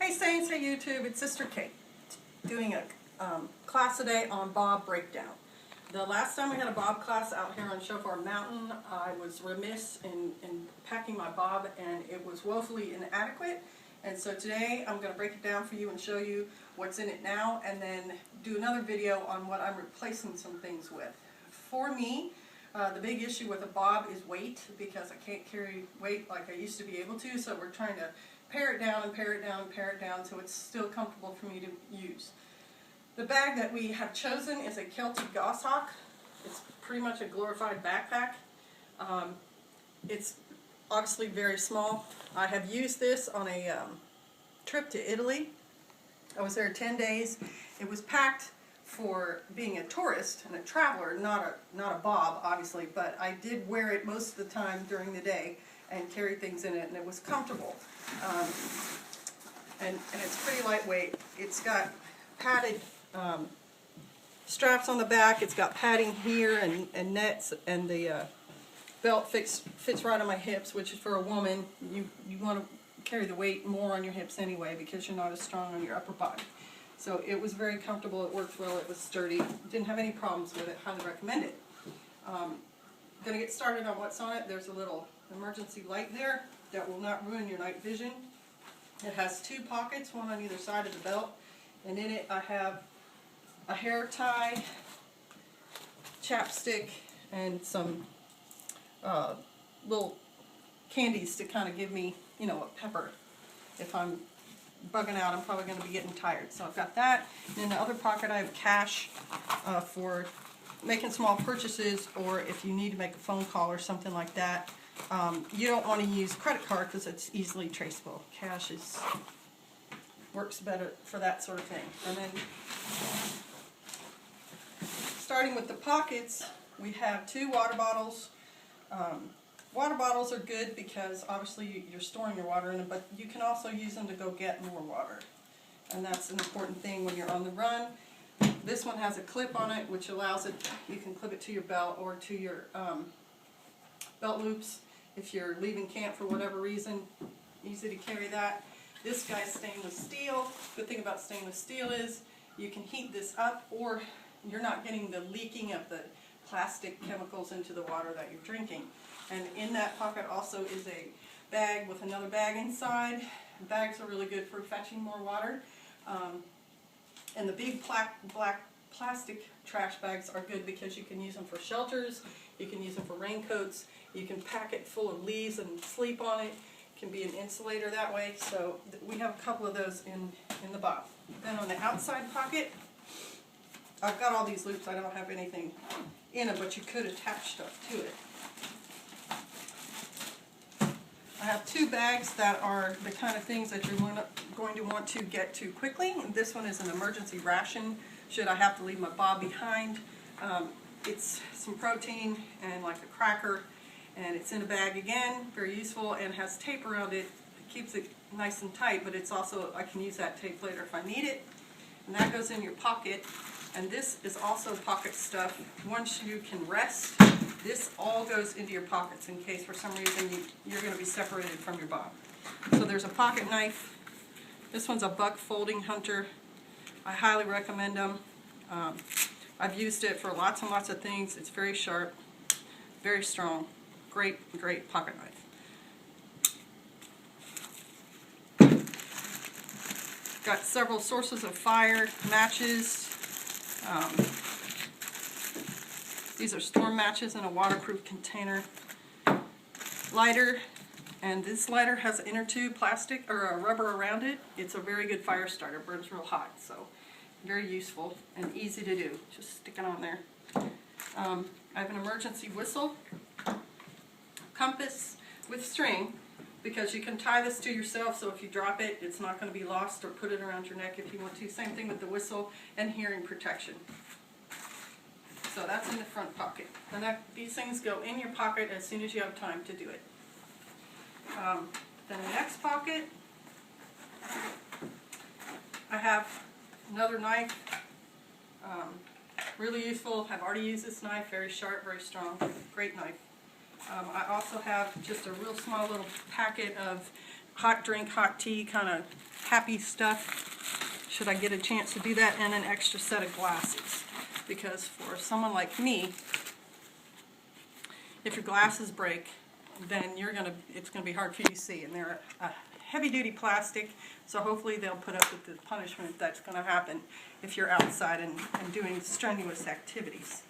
Hey Saints, hey YouTube, it's Sister Kate doing a class today on BoB breakdown. The last time we had a BoB class out here on Shofar Mountain, I was remiss in packing my BoB and it was woefully inadequate. And so today I'm going to break it down for you and show you what's in it now and then do another video on what I'm replacing some things with. For me, the big issue with a BoB is weight, because I can't carry weight like I used to be able to, so we're trying to pare it down and pare it down and pare it down so it's still comfortable for me to use. The bag that we have chosen is a Celtic Goshawk. It's pretty much a glorified backpack. It's obviously very small. I have used this on a trip to Italy. I was there 10 days. It was packed for being a tourist and a traveler, not a BoB, obviously, but I did wear it most of the time during the day and carry things in it, and it was comfortable. And it's pretty lightweight. It's got padded straps on the back. It's got padding here and nets, and the belt fits right on my hips, which is for a woman. You want to carry the weight more on your hips anyway because you're not as strong on your upper body. So it was very comfortable, it worked well, it was sturdy, didn't have any problems with it, highly recommend it. Going to get started on what's on it. There's a little emergency light there that will not ruin your night vision. It has two pockets, one on either side of the belt, and in it I have a hair tie, chapstick, and some little candies to kind of give me, you know, a pepper. If I'm bugging out, I'm probably going to be getting tired. So I've got that. And in the other pocket I have cash for making small purchases, or if you need to make a phone call or something like that. You don't want to use credit card because it's easily traceable. Cash works better for that sort of thing. And then starting with the pockets, we have two water bottles. Water bottles are good because obviously you're storing your water in them, but you can also use them to go get more water. And that's an important thing when you're on the run. This one has a clip on it which allows it, you can clip it to your belt or to your belt loops if you're leaving camp for whatever reason. Easy to carry that. This guy's stainless steel. Good thing about stainless steel is you can heat this up, or you're not getting the leaking of the plastic chemicals into the water that you're drinking. And in that pocket also is a bag with another bag inside. Bags are really good for fetching more water. And the big black plastic trash bags are good because you can use them for shelters, you can use them for raincoats, you can pack it full of leaves and sleep on it. It can be an insulator that way. So we have a couple of those in the BoB. Then on the outside pocket, I've got all these loops. I don't have anything in it, but you could attach stuff to it. I have two bags that are the kind of things that you're going to want to get to quickly. This one is an emergency ration should I have to leave my BoB behind. It's some protein and like a cracker, and it's in a bag again, very useful, and has tape around it. It keeps it nice and tight, but it's also, I can use that tape later if I need it. And that goes in your pocket. And this is also pocket stuff. Once you can rest, this all goes into your pockets in case for some reason you're going to be separated from your BoB. So there's a pocket knife. This one's a buck folding hunter. I highly recommend them. I've used it for lots and lots of things. It's very sharp, very strong, great pocket knife. Got several sources of fire, matches. These are storm matches in a waterproof container. Lighter, and this lighter has an inner tube plastic or a rubber around it. It's a very good fire starter, burns real hot, so very useful and easy to do. Just stick it on there. I have an emergency whistle, compass with string, because you can tie this to yourself, so if you drop it, it's not going to be lost, or put it around your neck if you want to. Same thing with the whistle, and hearing protection. So that's in the front pocket. And these things go in your pocket as soon as you have time to do it. Then the next pocket, I have another knife. Really useful. I've already used this knife. Very sharp, very strong. Great knife. I also have just a real small little packet of hot drink, hot tea kind of happy stuff, should I get a chance to do that, and an extra set of glasses. Because for someone like me, if your glasses break, then it's gonna be hard for you to see, and they're a heavy-duty plastic, so hopefully they'll put up with the punishment that's gonna happen if you're outside and doing strenuous activities.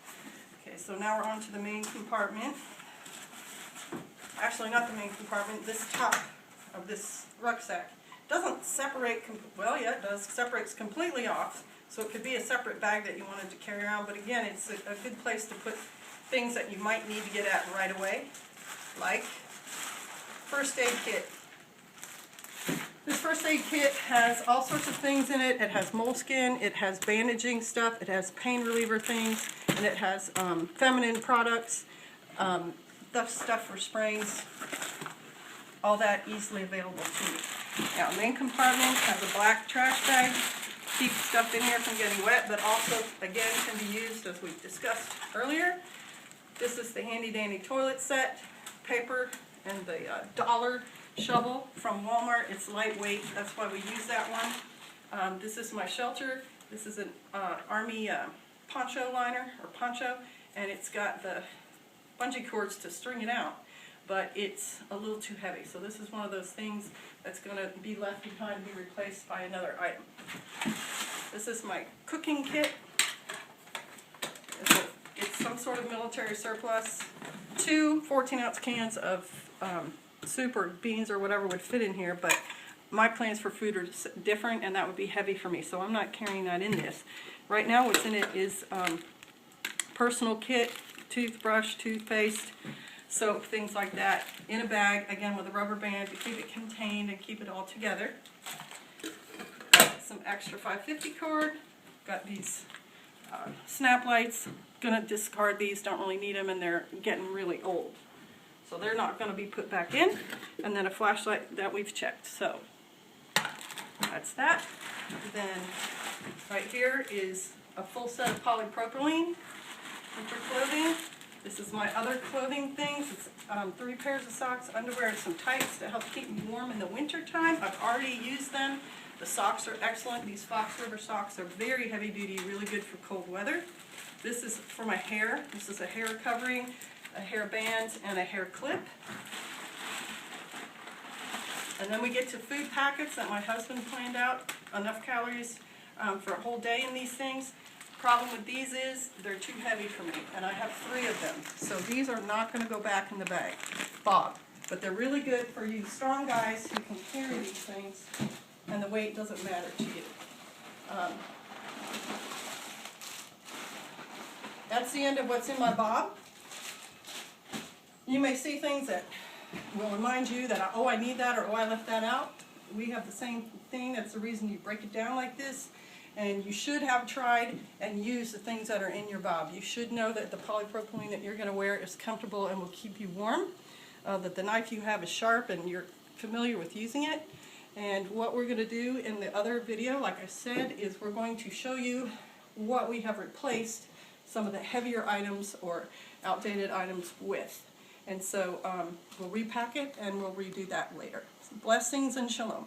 Okay, so now we're on to the main compartment. Actually, not the main compartment, this top of this rucksack doesn't separate, well, yeah, it does, separates completely off, so it could be a separate bag that you wanted to carry around, but again, it's a good place to put things that you might need to get at right away, like first aid kit. This first aid kit has all sorts of things in it. It has moleskin, it has bandaging stuff, it has pain reliever things, and it has feminine products, stuff for sprains, all that easily available to you. Now, main compartment has a black trash bag, keep stuff in here from getting wet, but also, again, can be used as we discussed earlier. This is the handy dandy toilet set, paper, and the dollar shovel from Walmart. It's lightweight, that's why we use that one. This is my shelter. This is an army poncho liner, or poncho, and it's got the bungee cords to string it out, but it's a little too heavy. So this is one of those things that's going to be left behind to be replaced by another item. This is my cooking kit. It's some sort of military surplus. 2 14-ounce cans of soup or beans or whatever would fit in here, but my plans for food are different, and that would be heavy for me, so I'm not carrying that in this. Right now what's in it is personal kit, toothbrush, toothpaste, soap, things like that, in a bag, again with a rubber band to keep it contained and keep it all together. Got some extra 550 cord, got these snap lights, gonna discard these, don't really need them, and they're getting really old. So they're not going to be put back in, and then a flashlight that we've checked. So that's that. Then right here is a full set of polypropylene winter clothing. This is my other clothing things. It's 3 pairs of socks, underwear, and some tights to help keep me warm in the winter time. I've already used them. The socks are excellent. These Fox River socks are very heavy duty, really good for cold weather. This is for my hair. This is a hair covering, a hair band, and a hair clip. And then we get to food packets that my husband planned out, enough calories for a whole day in these things. Problem with these is they're too heavy for me, and I have 3 of them. So these are not going to go back in the bag, BoB. But they're really good for you strong guys who can carry these things, and the weight doesn't matter to you. That's the end of what's in my BoB. You may see things that will remind you that, oh, I need that, or oh, I left that out. We have the same thing. That's the reason you break it down like this. And you should have tried and used the things that are in your BoB. You should know that the polypropylene that you're going to wear is comfortable and will keep you warm, that the knife you have is sharp and you're familiar with using it. And what we're going to do in the other video, like I said, is we're going to show you what we have replaced some of the heavier items or outdated items with. And so we'll repack it and we'll redo that later. Blessings and shalom.